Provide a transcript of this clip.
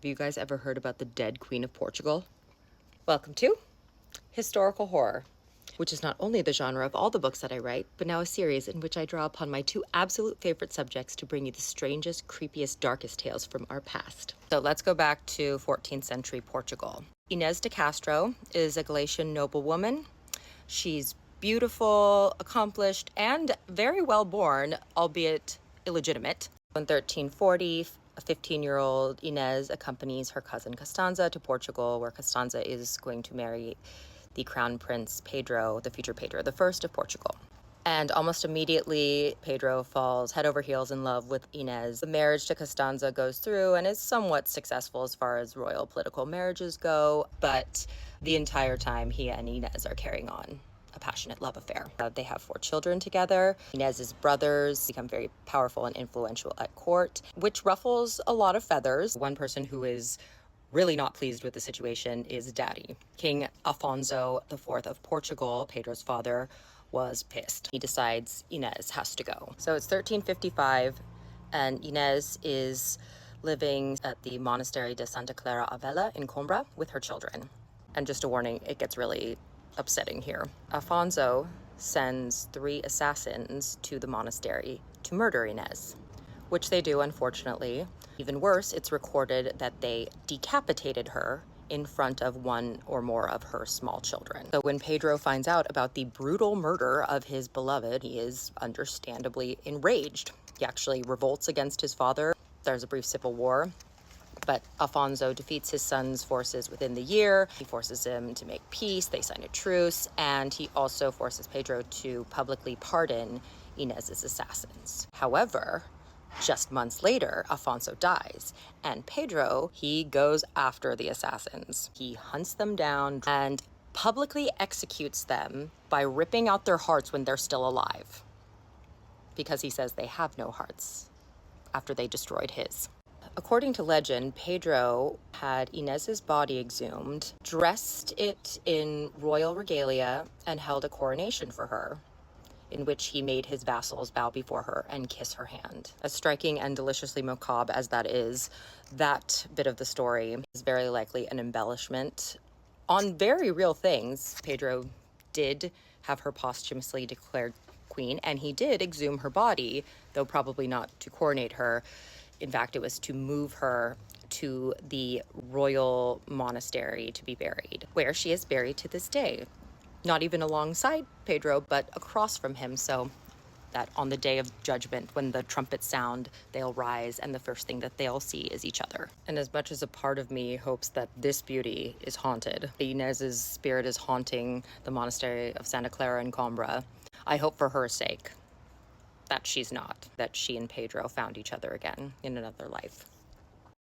Have you guys ever heard about the dead Queen of Portugal? Welcome to Historical Horror, which is not only the genre of all the books that I write, but now a series in which I draw upon my two absolute favorite subjects to bring you the strangest, creepiest, darkest tales from our past. So let's go back to 14th century Portugal. Inês de Castro is a Galician noblewoman. She's beautiful, accomplished, and very well born, albeit illegitimate. In 1340, a 15-year-old Inez accompanies her cousin Costanza to Portugal, where Costanza is going to marry the crown prince Pedro, the future Pedro the First of Portugal. And almost immediately, Pedro falls head over heels in love with Inez. The marriage to Costanza goes through and is somewhat successful as far as royal political marriages go, but the entire time he and Inez are carrying on a passionate love affair. They have 4 children together. Inez's brothers become very powerful and influential at court, which ruffles a lot of feathers. One person who is really not pleased with the situation is Daddy. King Afonso IV of Portugal, Pedro's father, was pissed. He decides Inez has to go. So it's 1355, and Inez is living at the Monastery de Santa Clara a Vela in Coimbra with her children. And just a warning, it gets really upsetting here. Afonso sends 3 assassins to the monastery to murder Inez, which they do, unfortunately. Even worse, it's recorded that they decapitated her in front of one or more of her small children. So when Pedro finds out about the brutal murder of his beloved, he is understandably enraged. He actually revolts against his father. There's a brief civil war, but Afonso defeats his son's forces within the year. He forces him to make peace, they sign a truce, and he also forces Pedro to publicly pardon Inez's assassins. However, just months later, Afonso dies, and Pedro, he goes after the assassins. He hunts them down and publicly executes them by ripping out their hearts when they're still alive, because he says they have no hearts after they destroyed his. According to legend, Pedro had Inez's body exhumed, dressed it in royal regalia, and held a coronation for her, in which he made his vassals bow before her and kiss her hand. As striking and deliciously macabre as that is, that bit of the story is very likely an embellishment on very real things. Pedro did have her posthumously declared queen, and he did exhume her body, though probably not to coronate her. In fact, it was to move her to the royal monastery to be buried, where she is buried to this day. Not even alongside Pedro, but across from him, so that on the day of judgment, when the trumpets sound, they'll rise, and the first thing that they'll see is each other. And as much as a part of me hopes that this beauty is haunted, Inez's spirit is haunting the monastery of Santa Clara in Coimbra, I hope for her sake that she's not, that she and Pedro found each other again in another life.